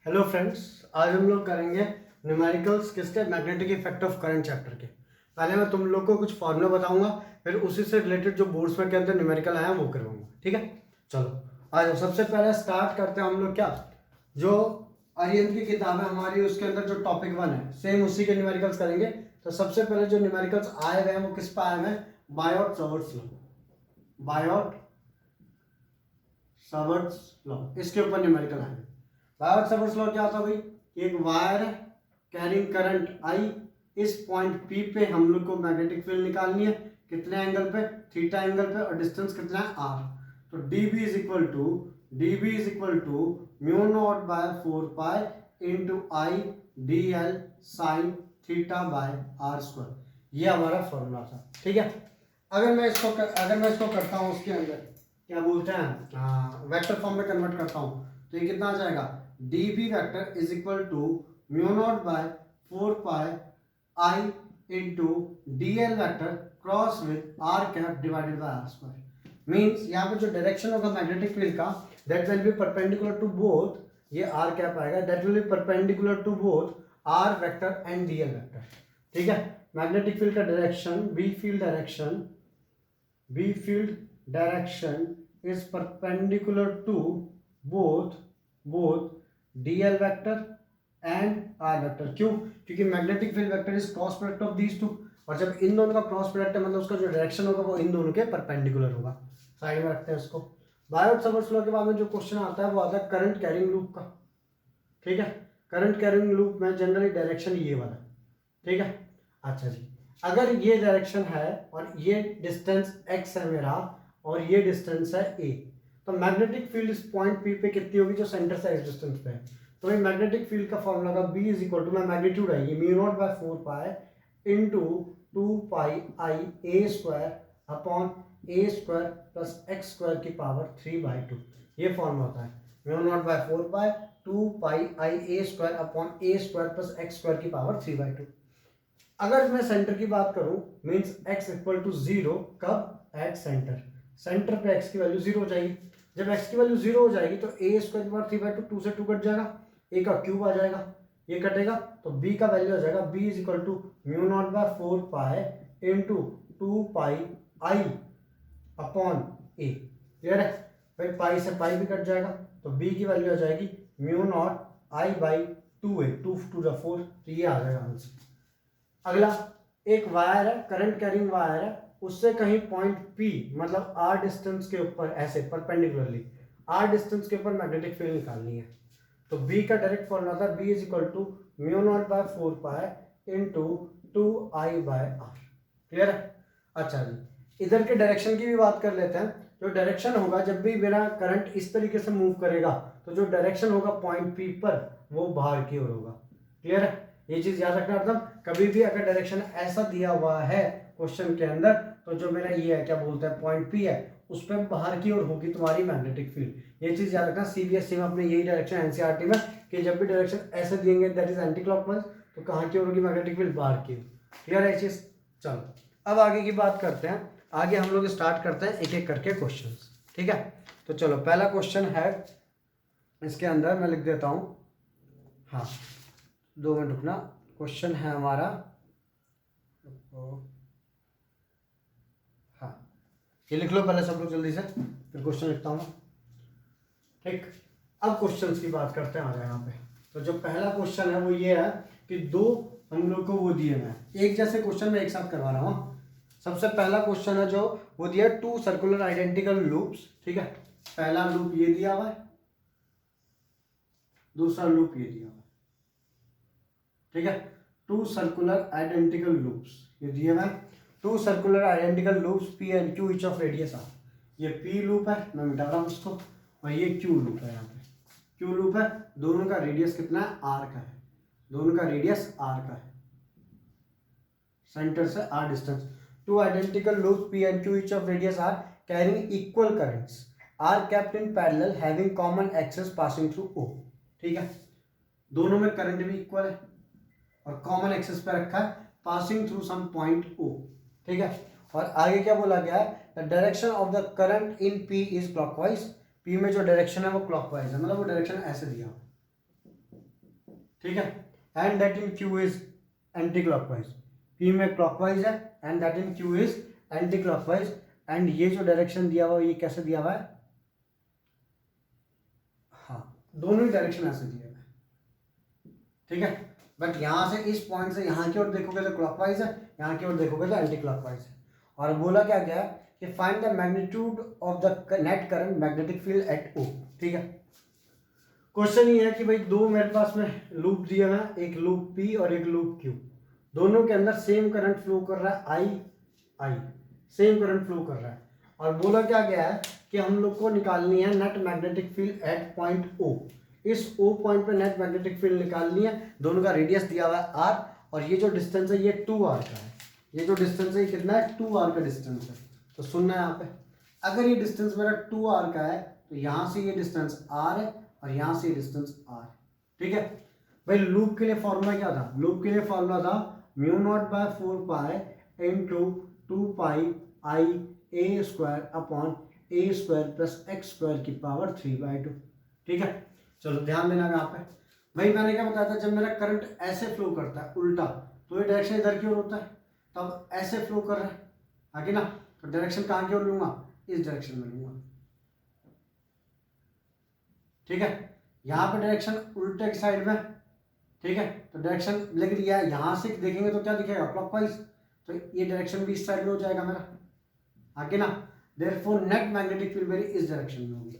Hello friends, आज हम लोग करेंगे न्यूमेरिकल्स किसके magnetic effect of current chapter के। पहले मैं तुम लोग को कुछ फॉर्मूला बताऊंगा, फिर उसी से रिलेटेड जो बोर्ड्स में के अंदर न्यूमेरिकल आया वो करवाऊंगा। ठीक है, चलो आज सबसे पहले स्टार्ट करते हैं हम लोग। क्या जो आर्यन की किताब है हमारी, उसके अंदर जो टॉपिक 1 है सेम उसी के न्यूमेरिकल्स करेंगे। तो सबसे पहले जो न्यूमेरिकल्स आए हुए हैं वो किस पे आए हुए हैं? Biot-Savart's law. बायोट-सावर्ट्स लॉ, इसके ऊपर न्यूमेरिकल आए हैं। बायोट-सावर्ट्स लॉ क्या होता है भाई? एक वायर है कैरिंग करंट आई, इस पॉइंट पी पे हम लोग को मैग्नेटिक फील्ड निकालनी है। कितने एंगल पे? थीटा एंगल पे, और डिस्टेंस कितना है? आर। तो dB is equal to mu naught by 4 pi into I D L sine theta by are square. ये हमारा फॉर्मूला था। ठीक है, अगर मैं इसको करता हूँ उसके अंदर क्या बोलते हैं, वेक्टर फॉर्म में कन्वर्ट करता हूँ, तो ये कितना आ जाएगा? dB vector is equal to mu naught by 4 pi I into D L vector cross with R cap divided by are square. Means यहाँ पे जो डायरेक्शन होगा मैग्नेटिक फील्ड का, that will be perpendicular to both, ये R cap आएगा, that will be perpendicular to both R vector and D L vector. ठीक है, magnetic field का direction, B field direction is perpendicular to both dl vector and r vector। क्यों? क्योंकि magnetic field vector is cross product of these two, और जब इन दोनों का cross product है मतलब उसका जो डायरेक्शन होगा वो इन दोनों के परपेंडिकुलर होगा। साइड में रखते हैं इसको। बायोट-सावर्ट्स लॉ के बाद में जो क्वेश्चन आता है वो आता है करंट कैरिंग लूप का। ठीक है, करंट कैरिंग लूप में जनरली डायरेक्शन ये वाला। ठीक है, अच्छा जी, अगर ये डायरेक्शन है और ये डिस्टेंस x है मेरा और ये डिस्टेंस है a, तो मैग्नेटिक फील्ड इस पॉइंट P पे कितनी होगी जो सेंटर से x डिस्टेंस पे है? तो भाई मैग्नेटिक फील्ड का फॉर्मूला का B इज इक्वल टू, मैं मैग्नीट्यूड है ये mu naught by 4 pi into 2 pi I A square upon A square plus x square की पावर 3/2। ये फॉर्मूला होता है mu naught by 4 pi 2 pi I A square upon A square plus x square की power 3/2। अगर मैं centre की बात करूं मींस x इक्वल टू 0, कब? एट सेंटर पे x की वैल्यू 0 हो जाएगी। जब x की वैल्यू 0 हो जाएगी तो a स्क्वायर की पावर 3/2, 2 से 2 कट जाएगा, a का क्यूब आ जाएगा, ये कटेगा तो b का वैल्यू आ जाएगा b is equal to mu naught by 4 pi into 2 pi I upon a। Clear है भाई? पाई से पाई भी कट जाएगा तो b की वैल्यू आ जाएगी mu naught I by 2a, 2 to the 4, तो ये आ जाएगा आंसर। अगला एक वायर है, करंट कैरिंग वायर है, उससे कहीं पॉइंट P मतलब r डिस्टेंस के ऊपर ऐसे परपेंडिकुलरली r डिस्टेंस के ऊपर मैग्नेटिक फील्ड निकालनी है। तो B का डायरेक्ट फॉर्मूला था B is equal to mu naught by 4 pi into 2i by r। Clear है? अच्छा जी, इधर के डायरेक्शन की भी बात कर लेते हैं। जो डायरेक्शन होगा जब भी मेरा करंट इस तरीके से मूव करेगा तो जो डायरेक्शन होगा पॉइंट P पर वो बाहर की ओर होगा। क्लियर है? ये चीज याद रखना। मतलब कभी भी अगर डायरेक्शन ऐसा दिया हुआ है क्वेश्चन के अंदर, तो जो मेरा ये है क्या बोलते हैं पॉइंट P है उस पर बाहर की ओर होगी तुम्हारी मैग्नेटिक फील्ड। ये चीज याद रखना। सीबीएसई में अपने यही डायरेक्शन, एनसीईआरटी में, कि जब भी डायरेक्शन ऐसे दिएंगे दैट इज एंटी क्लॉकवाइज, तो कहाँ की ओर होगी मैग्नेटिक फील्ड? बाहर की ओर। क्लियर है ये चीज? चलो अब आगे की बात करते हैं। आगे हम लोग स्टार्ट करते हैं एक एक करके क्वेश्चन। ठीक है, तो चलो पहला क्वेश्चन है, इसके अंदर मैं लिख देता हूँ, हाँ 2 मिनट रुकना। क्वेश्चन है हमारा, हाँ ये लिख लो पहले सब लोग जल्दी से, फिर क्वेश्चन लिखता हूँ। ठीक, अब क्वेश्चंस की बात करते हैं। आ जाए यहाँ पे। तो जो पहला क्वेश्चन है वो ये है कि दो हम लोग को वो दिए हैं, एक जैसे क्वेश्चन में एक साथ करवा रहा हूँ। सबसे पहला क्वेश्चन है जो वो दिया 2 सर्कुलर आइडेंटिकल लूप्स। ठीक है, पहला लूप ये दिया हुआ है, दूसरा लूप ये दिया हुआ है। ठीक है, 2 सर्कुलर आइडेंटिकल लूप्स ये दिए हुए हैं। 2 circular identical loops P and Q each of radius R. ये P लूप है, मैं मिटा रहा हूँ इसको, और ये Q लूप है। यहाँ पे Q लूप है, दोनों का रेडियस कितना है? R का है, दोनों का रेडियस R का है, सेंटर से R distance. 2 identical loops P and Q each of radius R carrying equal currents are kept in parallel having common axis passing through O। ठीक है, दोनों में करंट भी इक्वल है और कॉमन एक्सेस पे रखा है passing through some point O। ठीक है, और आगे क्या बोला गया है? The direction of the current in P is clockwise. P में जो डायरेक्शन है वो क्लॉकवाइज है, मतलब वो डायरेक्शन ऐसे दिया हुआ। ठीक है, and that in Q is anti clockwise, P में क्लॉकवाइज है and that in Q is anti clockwise, and ये जो डायरेक्शन दिया हुआ है ये कैसे दिया हुआ है, हाँ दोनों ही डायरेक्शन ऐसे दिए हुए हैं, ठीक है, बट यहाँ से इस पॉइंट से यहाँ की ओर देखोगे तो क्लॉकवाइज है, यहाँ की ओर देखोगे तो एंटी क्लॉकवाइज है। और बोला क्या गया है कि find the magnitude of the net current magnetic field at O, ठीक है। क्वेश्चन ये है कि भाई दो मेरे पास में लूप दिया है, एक लूप पी और एक लूप क्यू, दोनों के अंदर सेम करंट फ्लो कर रहा है, आई सेम करंट फ्लो कर रहा है, और बोला क्या गया है कि हम लोग को निकालनी है net magnetic field at point O, इस ओ पॉइंट पे नेट मैग्नेटिक फील्ड निकालनी है, दोनों का रेडियस दिया हुआ है आर, और ये जो डिस्टेंस है ये 2r का है, ये जो डिस्टेंस है ये कितना है 2r का डिस्टेंस है। तो सुनना है यहाँ पे, अगर ये डिस्टेंस मेरा 2r का है तो यहाँ से ये डिस्टेंस r है और यहाँ से ये डिस्टेंस r है, ठीक है भाई। लूप के लिए फॉर्मूला क्या था, लूप के लिए फॉर्मूला था mu naught by 4 pi into 2 pi I A square upon A square plus x square की पावर 3/2, ठीक है। चलो ध्यान देना यहाँ पे, भाई मैंने क्या बताया था, जब मेरा करंट ऐसे फ्लो करता है उल्टा तो ये डायरेक्शन इधर की ओर होता है, तब ऐसे फ्लो कर रहा है आगे ना, तो डायरेक्शन कहाँ की ओर लूंगा, इस डायरेक्शन में लूंगा, ठीक है। यहाँ पे डायरेक्शन उल्टे की साइड में, ठीक है, तो डायरेक्शन लेकिन यहाँ से देखेंगे तो क्या दिखेगा, क्लॉकवाइज, तो ये डायरेक्शन भी इस साइड में हो जाएगा मेरा आगे ना, देयरफॉर नेट मैग्नेटिक फील्ड मेरी इस डायरेक्शन में होगी,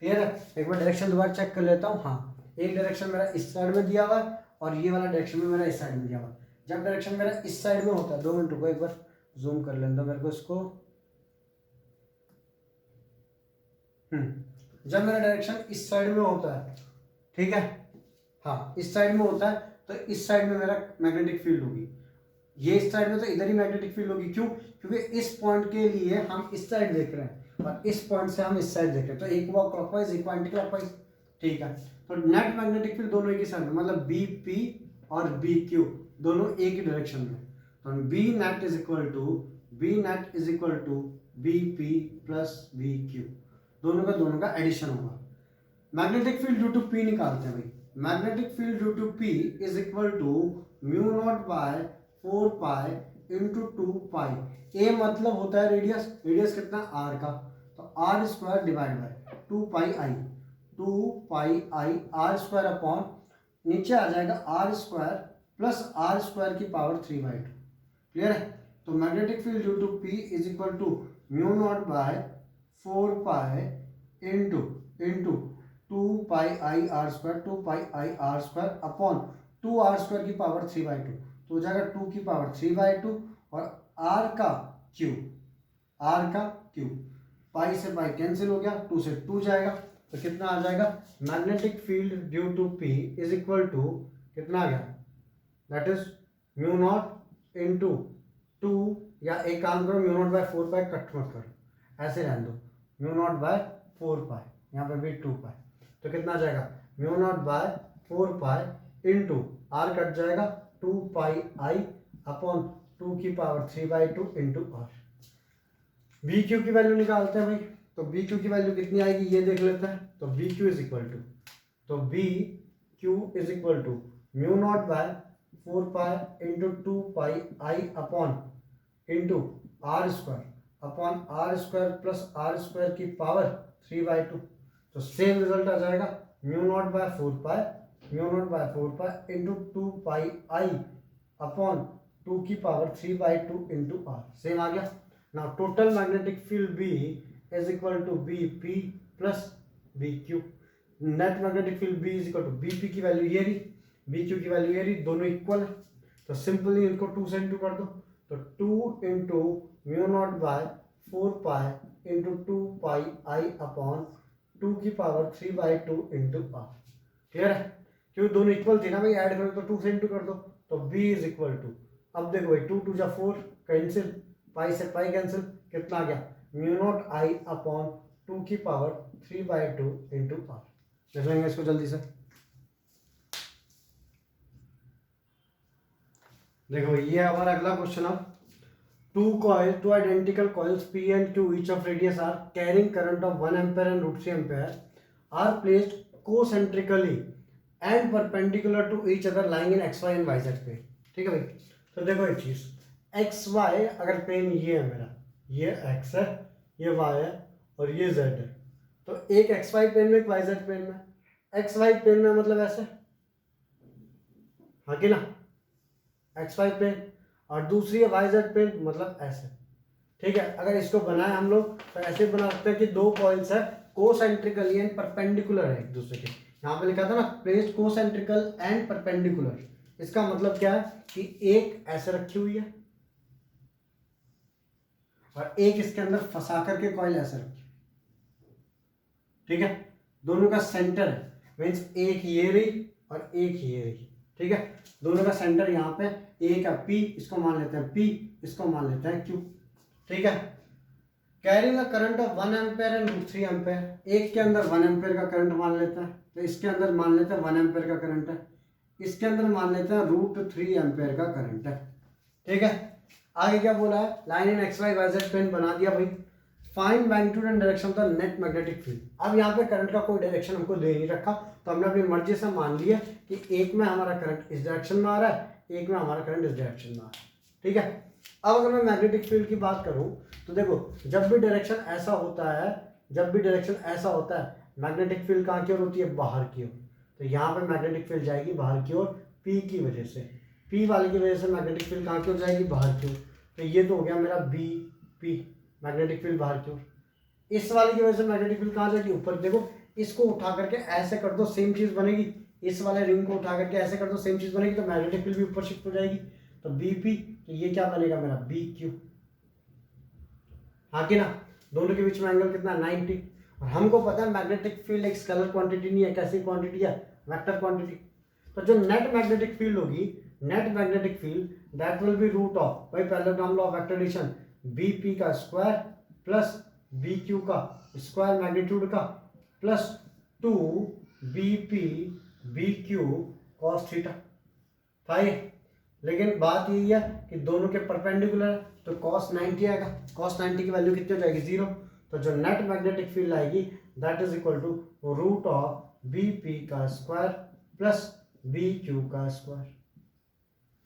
क्लियर है। एक बार डायरेक्शन दोबारा चेक कर लेता हूँ, हाँ एक डायरेक्शन मेरा इस साइड में दिया हुआ है और ये वाला डायरेक्शन में मेरा इस साइड में दिया हुआ है। जब डायरेक्शन मेरा इस साइड में होता है, 2 मिनट रुको एक बार जूम कर लेता मेरे को इसको, जब मेरा डायरेक्शन इस साइड में होता है, ठीक है, हाँ इस साइड में होता है, तो इस साइड में मेरा मैग्नेटिक फील्ड होगी, ये इस साइड में तो इधर ही मैग्नेटिक फील्ड होगी, क्यों, क्योंकि इस पॉइंट के लिए हम इस साइड देख रहे हैं और इस पॉइंट से हम इस साइड देख रहे हैं, तो एक हुआ क्लॉकवाइज एक हुआ एंटी क्लॉकवाइज, ठीक है। तो नेट मैग्नेटिक फील्ड दोनों एक ही साइड में, मतलब बी पी और बी क्यू दोनों एक ही डायरेक्शन में, तो B net is equal to B P plus B Q, दोनों का एडिशन होगा। Magnetic field due to P निकालते हैं भाई, magnetic field due to P is equal to mu naught by 4 pi into 2 pi, A मतलब होता है radius, radius कितना आर का, तो R square divide by 2 pi I R square upon नीचे आ जाएगा R square plus R square की पावर 3/2, क्लियर है। तो magnetic field due to P is equal to mu naught by 4 pi into 2 pi I R square upon 2 R square की power 3/2, तो हो जाएगा 2 की पावर 3/2 और r का क्यू, पाई से पाई कैंसिल हो गया, 2 से 2 जाएगा, तो कितना आ जाएगा, magnetic field due to P is equal to कितना आ गया, that is mu naught into 2, या एक काम करो mu naught by 4 pi cut मत करो, ऐसे रहने दो, म्यू नॉट बाय 4 पाई, यहाँ पे भी 2 पाई, तो कितना आ जाएगा mu naught by 4 pi into R cut जाएगा 2 पाई आई अपॉन 2 की पावर 3/2 इंटू आर। बी क्यू की वैल्यू निकालते हैं भाई, तो बी क्यू की वैल्यू कितनी आएगी ये देख लेते हैं, तो B Q is equal to mu naught by 4 pi into 2 pi I upon into R square plus R square की पावर 3/2, तो सेम रिजल्ट आ जाएगा mu naught by 4 pi into 2 pi I upon 2 की पावर 3/2 इंटू आर, सेम आ गया। Now total magnetic field B is equal to B P plus B Q, net magnetic field B is equal to B P की value ये रही, B क्यू की value ये रही, दोनों इक्वल है, तो सिंपली इनको 2 से इंटू कर दो, तो 2 into mu naught by 4 pi into 2 pi I upon 2 की पावर 3/2 इंटू आर, क्लियर है। क्योंकि दोनों इक्वल थी ना भाई, ऐड करो तो 2 से इंटू कर दो, तो b इज इक्वल टू, अब देखो भाई 2 2 जा 4 कैंसिल, पाई से पाई कैंसिल, कितना आ गया म्यू नॉट आई अपॉन 2 की पावर 3/2 इंटू आर। देख लेंगे इसको जल्दी से, देखो ये हमारा अगला क्वेश्चन है, two identical coils P and Q each of radius are carrying current of 1 ampere and √3 ampere are placed concentrically and perpendicular to each other lying in x Y and Y Z plane. ठीक है भाई, तो देखो एक चीज, x Y अगर plane ये है मेरा, ये एक्स है, ये वाई है और ये जेड है, तो एक एक्स वाई प्लेन में एक वाई जेड प्लेन में, एक्स वाई प्लेन में मतलब ऐसे, हाँ कि ना, एक्स वाई प्लेन, और दूसरी है वाई जेड प्लेन मतलब ऐसे। ठीक है, अगर इसको बनाए हम लोग तो ऐसे बना सकते हैं कि दो पॉइंट्स है कोसेंट्रिकली एंड परपेंडिकुलर है एक दूसरे के। यहाँ पे लिखा था ना प्लेस्ड कोसेंट्रिकल एंड परपेंडिकुलर, इसका मतलब क्या है कि एक ऐसे रखी हुई है और एक इसके अंदर फंसा करके कॉइल ऐसे रखी। ठीक है, दोनों का सेंटर है, मीन्स एक ये रही और एक ये रही। ठीक है, दोनों का सेंटर यहाँ पे, ए का पी, इसको मान लेते हैं पी, इसको मान लेते हैं क्यू। ठीक है, carrying a current of 1 ampere and 3 ampere, एक के अंदर 1 एम्पेयर का करंट मान लेते हैं, तो इसके अंदर मान लेते हैं 1 एम्पेयर का करंट है, इसके अंदर मान लेते हैं √3 एम्पेयर का करंट है। ठीक है, आगे क्या बोला है, line in x y y Z plane बना दिया भाई, find magnitude and direction of the net magnetic field. अब यहाँ पे करंट का कोई डायरेक्शन हमको दे नहीं रखा, तो हमने अपनी मर्जी से मान लिया कि एक में हमारा करंट इस डायरेक्शन में आ रहा है, एक में हमारा करंट इस डायरेक्शन में आ रहा है। ठीक है, अब अगर मैं मैग्नेटिक फील्ड की बात करूं तो देखो, जब भी डायरेक्शन ऐसा होता है, जब भी डायरेक्शन ऐसा होता है, मैग्नेटिक फील्ड कहाँ की ओर होती है, बाहर की ओर। तो यहाँ पे मैग्नेटिक फील्ड जाएगी बाहर की ओर, पी की वजह से, पी वाले की वजह से मैग्नेटिक फील्ड कहाँ की ओर जाएगी, बाहर की ओर। तो ये तो हो गया मेरा बी पी, मैग्नेटिक फील्ड बाहर की ओर। इस वाले की वजह से मैग्नेटिक फील्ड कहाँ जाएगी, ऊपर। देखो इसको उठा करके ऐसे कर दो, सेम चीज बनेगी, इस वाले रिंग को उठा करके ऐसे कर दो, सेम चीज बनेगी, तो मैग्नेटिक फील्ड भी ऊपर शिफ्ट हो जाएगी, तो बी पी, तो ये क्या बनेगा मेरा बी क्यू। हाँ कि ना, दोनों के बीच में एंगल कितना, 90। और हमको पता है मैग्नेटिक फील्ड एक स्केलर क्वांटिटी नहीं है, कैसी क्वांटिटी है, वेक्टर क्वांटिटी। तो जो नेट मैग्नेटिक फील्ड होगी, net magnetic field that will be root of, भाई पहले नाम law of vector addition, B P का स्क्वायर प्लस बी क्यू का स्क्वायर मैग्नीट्यूड का plus 2 B P B Q cos theta था ये। लेकिन बात यही है कि दोनों के परपेंडिकुलर है, तो cos 90 आएगा, cos 90 की वैल्यू कितनी हो जाएगी, 0। तो जो नेट मैग्नेटिक फील्ड आएगी that is equal to root of B P का स्क्वायर प्लस बी क्यू का स्क्वायर।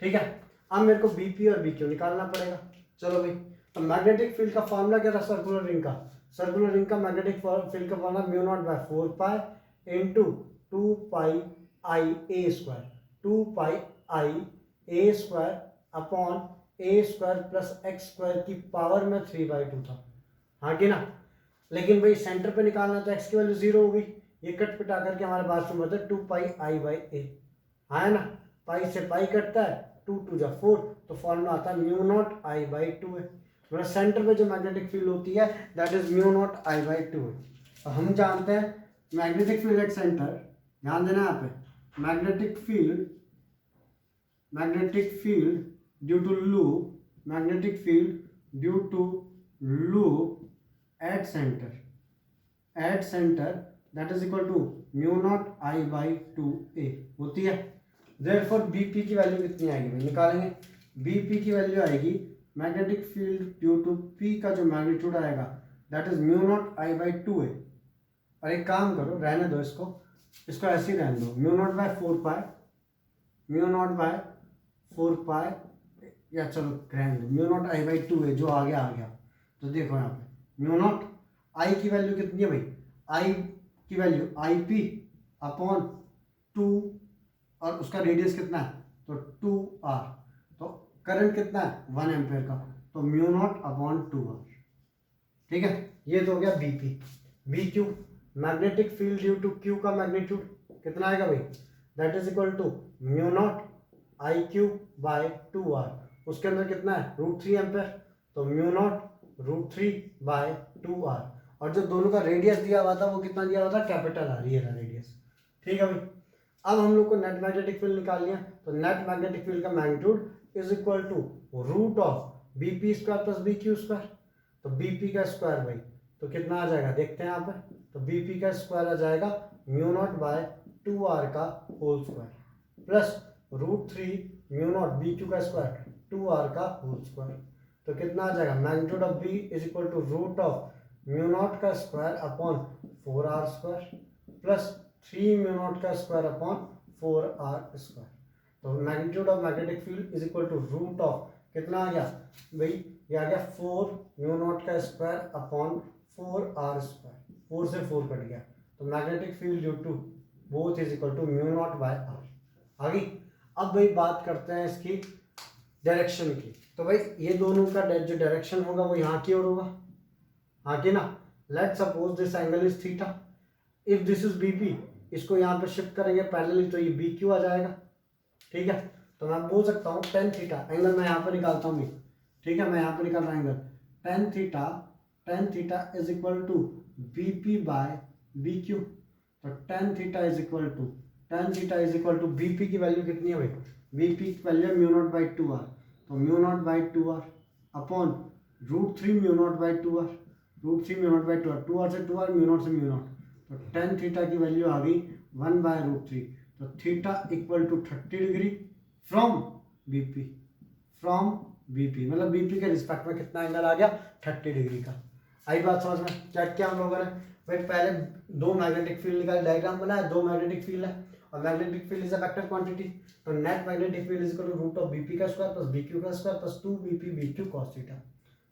ठीक है, अब मेरे को बी पी और बी क्यू निकालना पड़ेगा। चलो भाई, तो मैग्नेटिक फील्ड का फॉर्मूला क्या था सर्कुलर रिंग का, सर्कुलर रिंग का मैग्नेटिक फील्ड का formula μ0/4π into 2πi a square, 2πi a square upon a square plus x square की पावर में 3/2 था। हाँ कि ना, लेकिन भाई सेंटर पे निकालना तो x की वैल्यू 0 हो गई, ये कट पिटा करके हमारे पास में मतलब 2πi/a। हाँ है ना, पाई से पाई कटता है, 2 2 जा 4, तो फॉर्मूला आता है μ0I/2 है। मतलब सेंटर पे जो मैग्नेटिक फील्ड होती है दैट इज μ0I/2 है। तो हम जानते हैं मैग्नेटिक फील्ड एट सेंटर, ध्यान देना यहाँ पे, magnetic field due to loop, magnetic field due to loop at centre that is equal to μ0I/2a होती है। देयरफॉर बीपी की वैल्यू कितनी आएगी, निकालेंगे। बीपी की वैल्यू आएगी magnetic field due to P का जो मैग्नीट्यूड आएगा दैट इज μ0I/2a। और एक काम करो, रहने दो इसको ऐसे ही रहने दो, μ0/4π या चलो रहने दो, μ0I/2a जो आ गया। तो देखो यहाँ पे μ0 की वैल्यू कितनी है भाई, आई की वैल्यू IP अपॉन 2 और उसका रेडियस कितना है, तो 2r, तो करंट कितना है 1 एम्पेयर का, तो μ0/2r। ठीक है, ये तो हो गया BP. BQ magnetic field due to Q का मैग्नीट्यूड कितना आएगा भाई, that is equal to μ0I/2r, उसके अंदर कितना है √3 एम्पेयर, तो μ0√3/2r। और जो दोनों का रेडियस दिया हुआ था वो कितना दिया हुआ था, कैपिटल आर, ये रहा रेडियस। ठीक है भाई, अब हम लोग को नेट मैग्नेटिक फील्ड निकालनी है, तो नेट मैग्नेटिक फील्ड का magnitude is equal to root of BP square plus B Q square. तो बीपी का स्क्वायर भाई तो कितना आ जाएगा, देखते हैं यहाँ पे, तो बीपी का स्क्वायर आ जाएगा μ0/2r का whole square plus √3 μ0 B Q का स्क्वायर 2r का होल स्क्वायर। तो कितना आ जाएगा, magnitude of B is equal to root of μ0 का square upon 4r square plus 3 μ0 का स्क्वायर अपॉन 4r²। तो magnitude of magnetic field is equal to root of कितना आ गया भाई, ये आ गया 4 म्यू नॉट का स्क्वायर अपॉन 4r²। 4 से 4 कट गया, तो magnetic field due to both is equal to mu naught by R. आगे अब भाई बात करते हैं इसकी डायरेक्शन की। तो भाई ये दोनों का जो डायरेक्शन होगा वो यहाँ की ओर होगा, हाँ की ना। Let suppose this angle is theta, if this is BP, इसको यहाँ पे शिफ्ट करेंगे पैरेलली तो ये बी क्यू आ जाएगा, ठीक है। तो मैं बोल सकता हूँ टेन थीटा, एंगल मैं यहाँ पर निकालता हूँ, ठीक है, मैं यहाँ पर निकाल रहा हूँ angle tan theta is equal to B P by B Q. तो tan theta is equal to B P की वैल्यू कितनी है भाई, बी पी की वैल्यू है म्यू नॉट बाई 2r। तो mu naught by 2r upon √3 mu naught by 2r, √3 mu naught by 2r, 2r से 2r, mu naught से mu naught. तो टेन थीटा की वैल्यू आ गई 1/√3। तो theta equal to 30 degree from BP, मतलब BP के रिस्पेक्ट में कितना एंगल आ गया, 30 डिग्री का। आई बात समझ में? क्या क्या हम लोगों ने भाई पहले दो मैग्नेटिक फील्ड निकाले, डायग्राम बनाया, दो मैग्नेटिक फील्ड है और magnetic field is a vector quantity. तो net magnetic field is equal to root of BP का स्क्वायर प्लस बीक्यू का square plus 2bp bq cos theta.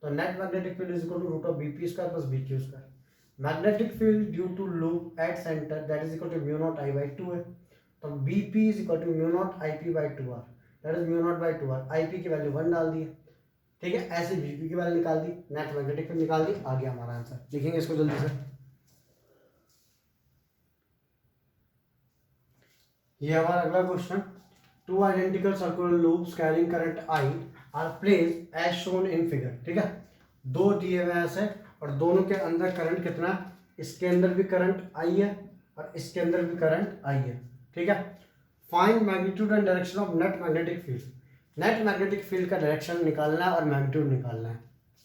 तो net magnetic field is equal to root of BP square plus BQ square. Magnetic field due to loop at centre that is equal to mu naught I by 2 है। तो BP is equal to mu naught I P by 2r, that is mu naught by 2r। IP की value 1 डाल दी है, ठीक है। ऐसे BP की value निकाल दी, नेट मैग्नेटिक फील्ड निकाल दी, आ गया हमारा आंसर। लिखेंगे इसको जल्दी से। ये हमारा अगला question, two identical circular loops carrying current I are placed as shown in figure, ठीक है। दो दिए हुए ऐसे और दोनों के अंदर करंट कितना है, इसके अंदर भी करंट आई है और इसके अंदर भी करंट आई है, ठीक है। Find magnitude and direction of net magnetic field. Net magnetic field का डायरेक्शन निकालना है और मैग्नीट्यूड निकालना है,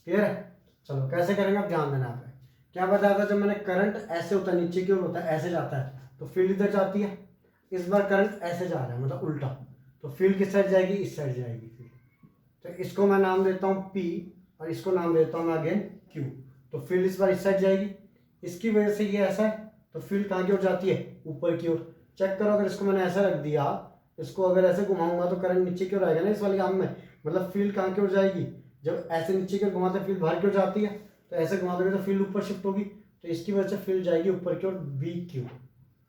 क्लियर है। चलो कैसे करेंगे आप ध्यान देना पे। क्या बताया था, जब मैंने करंट ऐसे होता है नीचे की ओर होता है, ऐसे जाता है तो फील्ड इधर जाती है। इस बार करंट ऐसे जा रहा है मतलब उल्टा, तो फील्ड किस साइड जाएगी, इस साइड जाएगी फील्ड। तो इसको मैं नाम देता हूँ P और इसको नाम देता हूँ मैं अगेन Q। तो फील्ड इस बार इस साइड जाएगी, इसकी वजह से ये ऐसा है, तो फील्ड कहाँ की ओर जाती है, ऊपर की ओर। चेक करो, अगर इसको मैंने ऐसा रख दिया, इसको अगर ऐसे घुमाऊंगा तो करंट नीचे की ओर आएगा ना इस वाली आर्म में, मतलब फील्ड कहाँ की ओर जाएगी, जब ऐसे नीचे की ओर घुमाते फील्ड बाहर की ओर जाती है, तो ऐसे घुमाते तो फील्ड ऊपर शिफ्ट होगी, तो इसकी वजह से फील्ड जाएगी ऊपर की ओर BQ,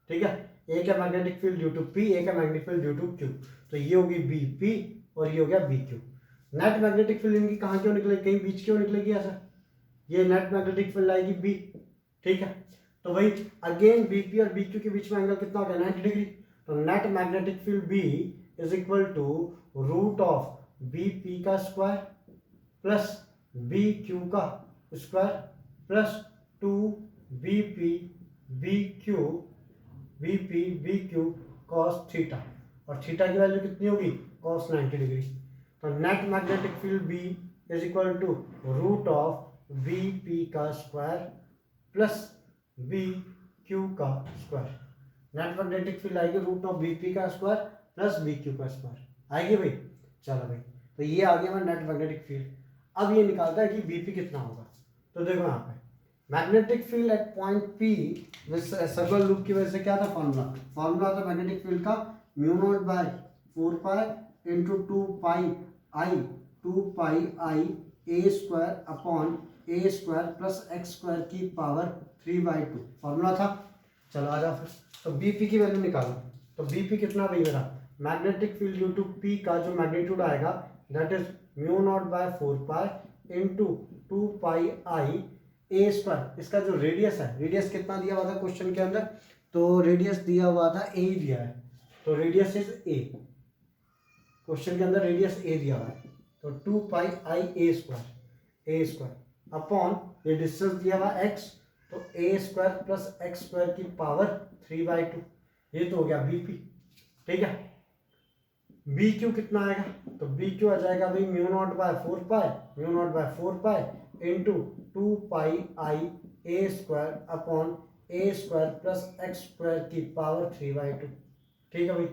ठीक है। एक है magnetic field due to P, एक है magnetic field due to Q। तो ये होगी BP और ये हो गया BQ। नेट मैग्नेटिक फील्ड इनकी कहाँ की ओर निकलेगी, कहीं बीच की ओर निकलेगी ऐसा, ये नेट मैग्नेटिक फील्ड आएगी B, ठीक है। तो भाई अगेन BP और BQ के बीच में एंगल कितना हो गया, 90 डिग्री। तो net magnetic field B is equal to root of BP का स्क्वायर प्लस BQ का square plus 2BP BQ cos theta, और थीटा की वैल्यू कितनी होगी, cos 90 डिग्री। तो net magnetic field B is equal to root of BP का square plus BQ का square. Net magnetic field आएगी रूट ऑफ BP का स्क्वायर प्लस BQ का स्क्वायर आएगी भाई। चलो भाई, तो ये आ गया हमारा नेट मैग्नेटिक फील्ड। अब ये निकालता है कि BP कितना होगा। तो देखो यहाँ पे magnetic field at point P circular loop की वजह से क्या था, फॉर्मूला था मैग्नेटिक फील्ड का mu naught by 4 into 2 pi a square upon a square plus x square की पावर 3/2 फॉर्मूला था। चलो आ जाओ फिर, तो BP की वैल्यू निकालो। तो BP कितना भाई मेरा, magnetic field due to P का जो मैग्नीट्यूड आएगा that is mu naught by 4 into 2 pi I a square. इसका जो रेडियस है, रेडियस कितना दिया हुआ था क्वेश्चन के अंदर, तो रेडियस दिया हुआ था a दिया है, तो रेडियस इज a, क्वेश्चन के अंदर रेडियस a दिया हुआ है। तो 2 pi I a square upon ये डिस्टेंस दिया हुआ x, तो a square plus x square की पावर 3/2, ये तो हो गया BP, ठीक है। BQ कितना आएगा, तो BQ आ जाएगा भाई mu naught by 4 pi into 2 pi I a square upon a square plus x square की पावर 3/2, ठीक है भाई।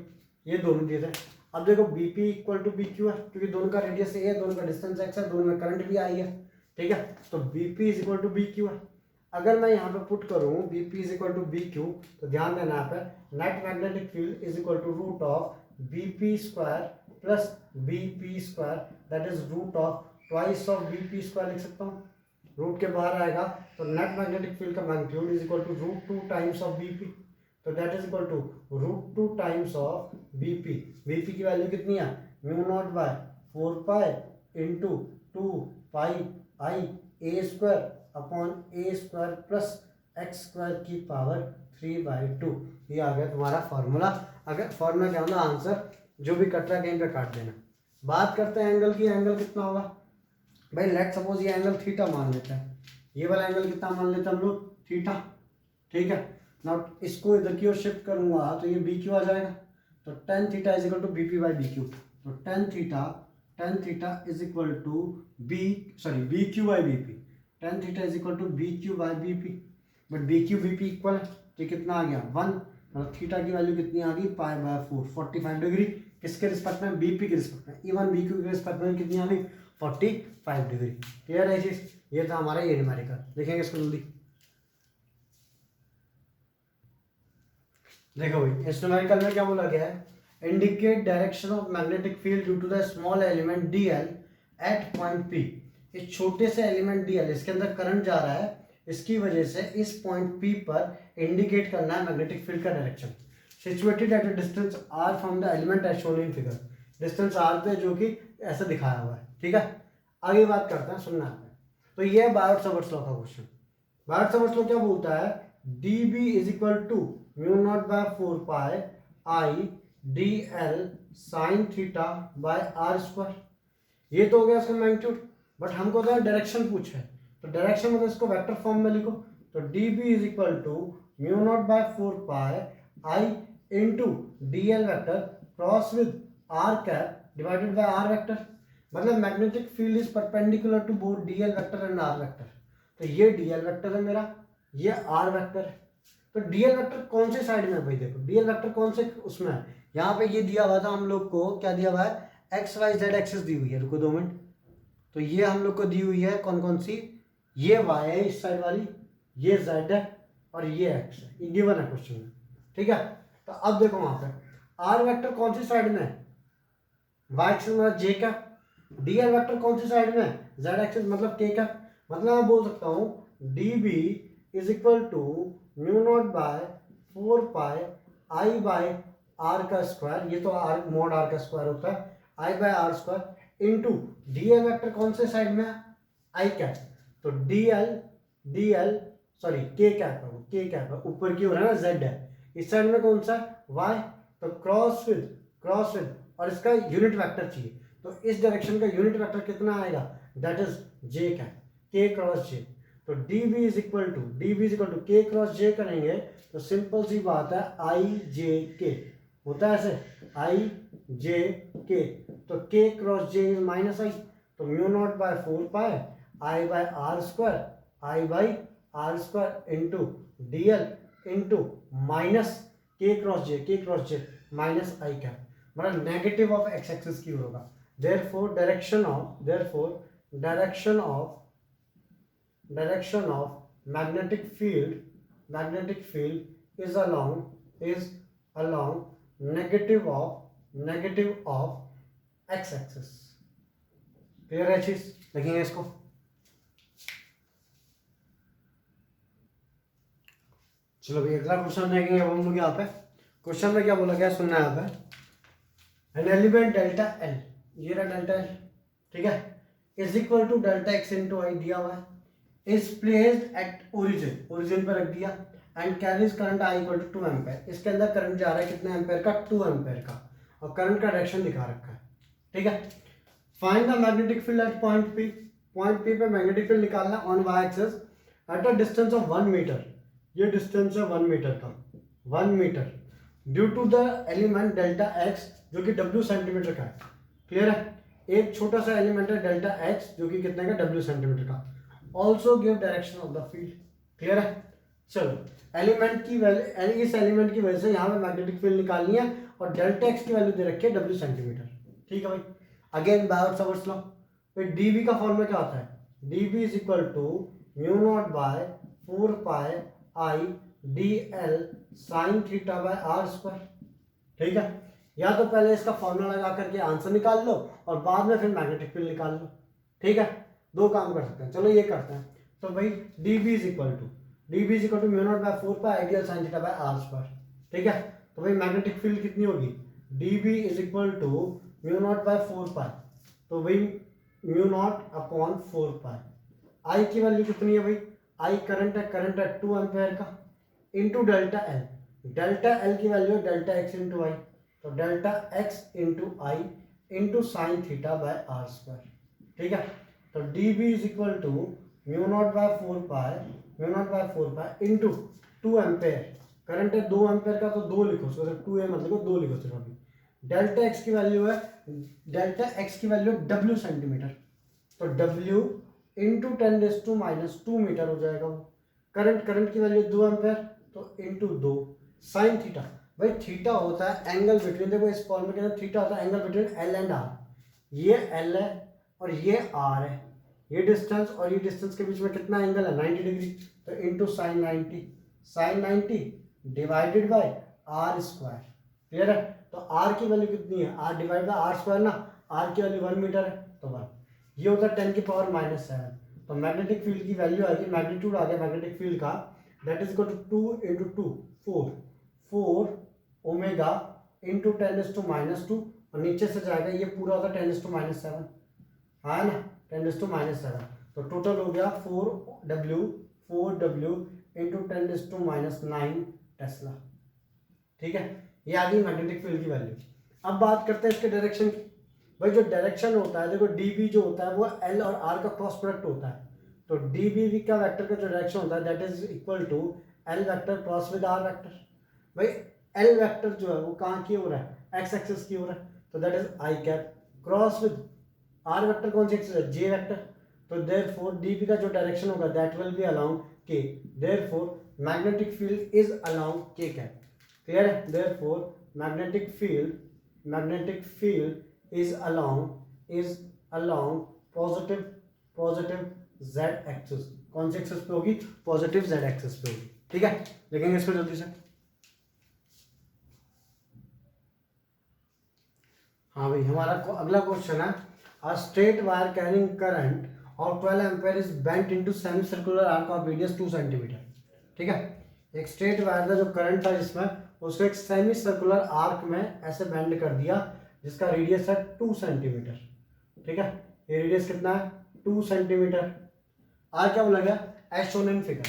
ये दोनों दिए थे। अब देखो BP इक्वल टू BQ है, क्योंकि दोनों का रेडियस a है, दोनों का डिस्टेंस x है, दोनों में करंट भी आई है, ठीक है। तो BP is equal to BQ है। अगर मैं यहाँ पे पुट करूँ B P is equal to B Q, तो ध्यान देना यहाँ पे net magnetic field is equal to root of B P square plus B P square, that is root of twice of B P square लिख सकता हूँ। Root के बाहर आएगा तो नेट मैग्नेटिक फील्ड का magnitude is equal to root 2 times of B P, तो that is equal to root 2 times of B P. B P की वैल्यू कितनी है, mu naught by 4 pi into 2 pi I A square upon A square plus x square की power 3/2। ये आ गया तुम्हारा formula. अगर फॉर्मूला क्या होगा, आंसर जो भी कट रहा है कहीं पे काट देना। बात करते हैं एंगल की, एंगल कितना होगा भाई, लेट सपोज ये एंगल थीटा मान लेते हैं, ये वाला एंगल कितना मान लेते हैं हम लोग, थीटा, ठीक है ना। इसको इधर की ओर शिफ्ट करूंगा तो ये बी क्यू आ जाएगा, तो tan theta is equal to B P by B Q, तो tan theta is equal to B Q by B P, tan theta is equal to B Q by B P, but B Q B P equal है, तो कितना आ गया 1, मतलब theta की value कितनी आ गई पाई बाय 4, 45 डिग्री, किसके रिस्पेक्ट में, बीपी के रिस्पेक्ट में, इवन बी क्यू के रिस्पेक्ट में कितनी आ गई 45 डिग्री। क्लियर है चीज, ये था हमारा ये न्यूमेरिकल, देखेंगे इसको जल्दी। देखो भाई इस न्यूमेरिकल में क्या बोला गया है, indicate direction of magnetic field due to the small element d l at point P. इस छोटे से एलिमेंट डी एल, इसके अंदर करंट जा रहा है, इसकी वजह से इस पॉइंट पी पर इंडिकेट करना है मैग्नेटिक फील्ड का direction. Situated at a distance r from the element as shown in figure, distance r पे जो कि ऐसा दिखाया हुआ है, ठीक है। आगे बात करते हैं, सुनना है। तो ये है बायोट-सावर्ट्स लॉ का क्वेश्चन। बायोट-सावर्ट्स लॉ क्या बोलता है, d B is equal to mu naught by 4 pi I D L sine theta by are square. ये तो हो गया इसका मैग्नीट्यूड, बट हमको तो डायरेक्शन पूछा है, तो डायरेक्शन मतलब इसको वेक्टर फॉर्म में लिखो, तो D B is equal to mu naught by 4 pi I into D L vector cross with R cap divided by R vector, मतलब magnetic field is perpendicular to both D L vector and R vector. तो ये D L vector है मेरा, ये are vector है, तो D L vector कौन से साइड में है भाई, देखो डी एल वेक्टर कौन से उसमें है, यहाँ पे ये दिया हुआ था हम लोग को, क्या दिया हुआ है, एक्स वाई जेड एक्सिस दी हुई है, रुको 2 मिनट, तो ये हम लोग को दी हुई है कौन कौन सी, ये वाई है इस साइड वाली, ये जेड है और ये एक्स है, ये गिवन है क्वेश्चन में, ठीक है। तो अब देखो वहां पे आर वेक्टर कौन सी साइड में है, वाई एक्सिस मतलब जे का, डी एल वेक्टर कौन सी साइड में है, जेड एक्सिस मतलब के का, मतलब मैं बोल सकता हूँ D B is equal to mu naught by 4 pi I by R का स्क्वायर, ये तो आर मोड आर का स्क्वायर होता है, I by are square into D L vector कौन से साइड में है, आई कैप, तो D L sorry K cap है, ऊपर की ओर है ना, जेड है, इस साइड में कौन सा वाई, तो क्रॉस विद और इसका यूनिट वेक्टर चाहिए, तो इस डायरेक्शन का यूनिट वेक्टर कितना आएगा, that is j cap, k cross j, तो D B is equal to k cross j करेंगे तो सिंपल सी बात है आई जे के होता है ऐसे, आई जे के, तो k cross j is minus i, तो mu naught by 4 pi I by are square into D l into minus k cross j minus i cap, मतलब नेगेटिव ऑफ एक्स एक्सिस की ओर होगा, therefore direction of magnetic field is along negative of x axis। Clear है चीज, लिखेंगे इसको। चलो भाई अगला क्वेश्चन देखेंगे अब हम लोग यहाँ पे। क्वेश्चन में क्या बोला गया सुनना है यहाँ पे, एन एलिमेंट डेल्टा एल, ये रहा डेल्टा एल, ठीक है, is equal to delta x into I दिया हुआ है, इज प्लेस्ड एट ओरिजिन पे रख दिया and carries current I equal to 2 ampere. इसके अंदर करंट जा रहा है कितने एम्पेयर का, 2 एम्पेयर का, और करंट का डायरेक्शन दिखा रखा है, ठीक है। Find the magnetic field at point P पे मैग्नेटिक फील्ड निकालना on y axis at a distance of 1 metre, ये डिस्टेंस है 1 मीटर का, 1 metre due to the element delta x जो कि w सेंटीमीटर का है। क्लियर है, एक छोटा सा एलिमेंट है डेल्टा एक्स जो कि कितने का, w सेंटीमीटर का। Also give direction of the field. Clear है, चलो एलिमेंट की वैल्यू, इस एलिमेंट की वजह से यहाँ पे मैग्नेटिक फील्ड निकालनी है और डेल्टा एक्स की वैल्यू दे रखी है w सेंटीमीटर, ठीक है भाई। Again Biot Savart's law, d B का फॉर्मूला क्या होता है, d B is equal to mu naught by 4 pi I D L sine theta by are square. ठीक है, या तो पहले इसका फॉर्मूला लगा करके आंसर निकाल लो और बाद में फिर मैग्नेटिक फील्ड निकाल लो। ठीक है, दो काम कर सकते हैं। चलो ये करते हैं। तो भाई d B is equal to mu naught by 4 pi I d l sine theta by are square. ठीक है, तो भाई मैग्नेटिक फील्ड कितनी होगी, d B is equal to mu naught by 4 pi, तो भाई mu naught upon 4 pi. I की value कितनी है भाई, आई करंट है 2 एम्पेयर का, इंटू डेल्टा एल की वैल्यू है डेल्टा एक्स इंटू आई, तो delta x into I into sine theta by are square. ठीक है, तो D B is equal to mu naught by 4 pi into 2 ampere, current है 2 ampere का, तो 2 लिखो, उसको 2 ए मतलब 2 लिखो सिर्फ अभी। डेल्टा एक्स की वैल्यू है डब्ल्यू सेंटीमीटर, तो डब्ल्यू इंटू 10⁻² मीटर हो जाएगा वो। करंट की वैल्यू 2 एम्पेयर, तो इंटू 2 साइन थीटा। भाई थीटा होता है एंगल बिटवीन, देखो इस फॉर्मूले के अंदर थीटा होता है angle between l and r. ये एल है और ये आर है, ये डिस्टेंस और ये डिस्टेंस के बीच में कितना एंगल है, 90 डिग्री, तो into sine 90 divided by are square. Clear है, तो आर की वैल्यू कितनी है, r divide by are square ना, आर की वैल्यू 1 मीटर है, तो 1। ये होता है 10⁻⁷। तो मैग्नेटिक फील्ड की वैल्यू आ गई, मैग्नीट्यूड आ गया मैग्नेटिक फील्ड का, that is equal to 2 into 2 4 omega into 10⁻², और नीचे से जाएगा ये पूरा होगा 10⁻⁷, है ना, 10⁻⁷। तो टोटल हो गया 4W इंटू 10⁻⁹ टेस्ला। ठीक है, ये आ गई मैग्नेटिक फील्ड की वैल्यू। अब बात करते हैं इसके डायरेक्शन की। भाई जो डायरेक्शन होता है, देखो डी बी जो होता है वो एल और आर का क्रॉस प्रोडक्ट होता है, तो डी बी का वेक्टर का जो डायरेक्शन होता है that is equal to l vector cross with r vector. भाई एल वेक्टर जो है वो कहाँ की हो रहा है, एक्स एक्सिस की हो रहा है, तो that is i cap cross with r vector, कौन सी एक्सिस है, जे वेक्टर, तो देयरफॉर डीबी का जो डायरेक्शन होगा that will be along k, therefore magnetic field is along k cap. Clear है, therefore magnetic field is along positive z axis. कौन सी एक्सिस पे होगी, पॉजिटिव जेड एक्सिस पे होगी। ठीक है, देखेंगे इसको जल्दी से। हाँ भाई, हमारा अगला क्वेश्चन है, a straight wire carrying current of 12 ampere is bent into semicircular arc of radius 2 cm। ठीक है, एक स्ट्रेट वायर का जो करंट था जिसमें, उसको एक सेमी सर्कुलर आर्क में ऐसे बेंड कर दिया जिसका रेडियस है 2 सेंटीमीटर। ठीक है, ये रेडियस कितना है, 2 सेंटीमीटर। आर क्या बोला गया, as shown in figure.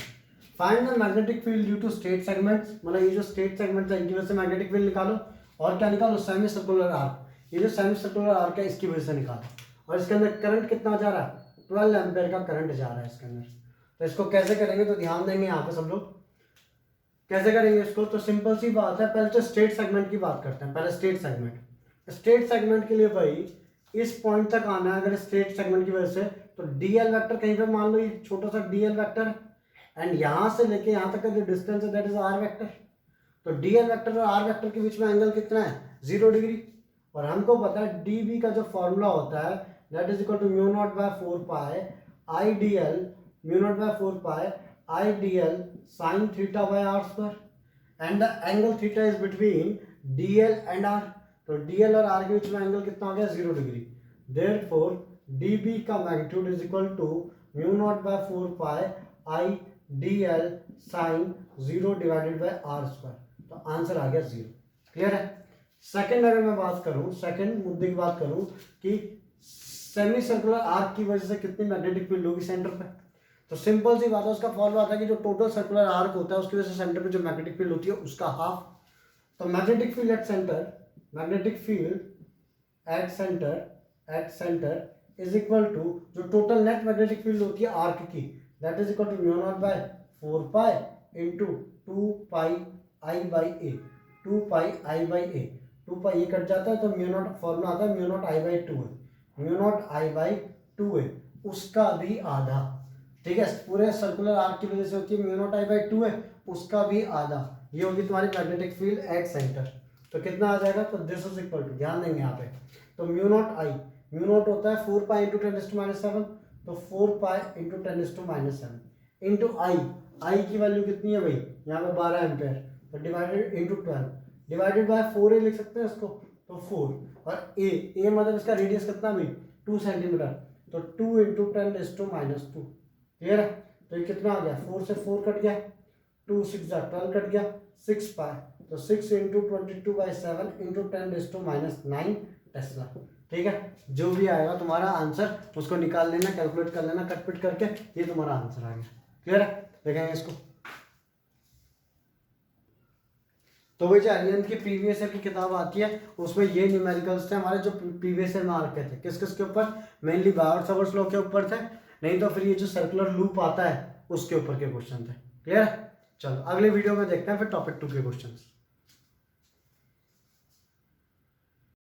Find the magnetic field due to straight segments, मतलब ये जो स्ट्रेट सेगमेंट है इनकी वजह से मैग्नेटिक फील्ड निकालो, और क्या निकालो, सेमी सर्कुलर आर्क, ये जो सेमी सर्कुलर आर्क है इसकी वजह से निकालो, और इसके अंदर करंट कितना जा रहा है, 12 एम्पेयर का करंट जा रहा है इसके अंदर। तो इसको कैसे करेंगे, तो ध्यान देंगे यहाँ पे सब लोग, कैसे करेंगे इसको, तो सिंपल सी बात है, पहले तो स्ट्रेट सेगमेंट की बात करते हैं। पहले स्ट्रेट सेगमेंट के लिए भाई इस पॉइंट तक आना है, अगर स्ट्रेट सेगमेंट की वजह से, तो डीएल वेक्टर कहीं पे मान लो ये छोटा सा डीएल वेक्टर है, एंड यहाँ से लेके यहाँ तक का जो डिस्टेंस है दैट इज आर वेक्टर। तो डीएल वेक्टर और आर वेक्टर के बीच में एंगल कितना है, 0 डिग्री, और हमको पता है डी बी का जो फॉर्मूला होता है that is equal to mu naught by 4 pi I D l, mu naught by 4 pi I D L sine theta by are square, and the angle theta is between d l and r. तो D l और r के बीच में angle कितना हो गया, 0 degree. Therefore d B का magnitude is equal to mu naught by 4 pi I D L sine 0 divided by are square, तो आंसर आ गया 0। क्लियर है। सेकंड अगर मैं बात करूं, सेकंड मुद्दे की बात करूं कि सेमी सर्कुलर आर्क की वजह से कितनी मैग्नेटिक फील्ड होगी सेंटर पे, तो सिंपल सी बात है, उसका फॉर्मूला आता है कि जो टोटल सर्कुलर आर्क होता है उसकी वजह से सेंटर पे जो मैग्नेटिक फील्ड होती है उसका हाफ। तो magnetic field at centre is equal to जो टोटल नेट मैग्नेटिक फील्ड होती है आर्क की, that is equal to mu naught by 4 pi into 2 pi I by A, 2 pi I by A, 2 pi ये cut जाता है, तो mu not formula आता है म्यू नॉट आई बाई 2 है, म्यू नॉट आई बाई 2 है, उसका भी आधा। ठीक है, पूरे सर्कुलर आर्क की वजह से होती है म्यू नॉट आई बाई 2 है, उसका भी आधा, ये होगी तुम्हारी मैग्नेटिक फील्ड एट सेंटर। तो कितना आ जाएगा, तो दिस इज इक्वल टू, ध्यान देंगे यहाँ पे, तो म्यू नॉट होता है 4 पाई इंटू 10⁻⁷, तो 4 पाई इंटू 10⁻⁷ इंटू आई, आई की वैल्यू कितनी है भाई, यहाँ पे 12 एम्पेयर, तो divided into 12 divided by 4a लिख सकते हैं इसको, तो 4, और ए मतलब इसका रेडियस कितना भाई 2 सेंटीमीटर, तो 2 इंटू 10⁻²। क्लियर है, तो ये कितना आ गया, 4 से 4 कट गया, 2 6 12 कट गया, 6 पाई, तो 6 इंटू 22/7 इंटू 10⁻9 टेस्ला। ठीक है, जो भी आएगा तुम्हारा आंसर उसको निकाल लेना, कैलकुलेट कर लेना कट पिट करके, ये तुम्हारा आंसर आ गया। क्लियर है, देखेंगे इसको। तो वही जो अरिहंत की प्रीवियस ईयर की किताब आती है उसमें ये न्यूमेरिकल्स थे हमारे जो प्रीवियस ईयर में आ रखे थे, किस किस के ऊपर, मेनली बायोट-सावर्ट्स लॉ के ऊपर थे, नहीं तो फिर ये जो सर्कुलर लूप आता है उसके ऊपर के क्वेश्चन थे। क्लियर है, चलो अगले वीडियो में देखते हैं फिर टॉपिक 2 के क्वेश्चंस।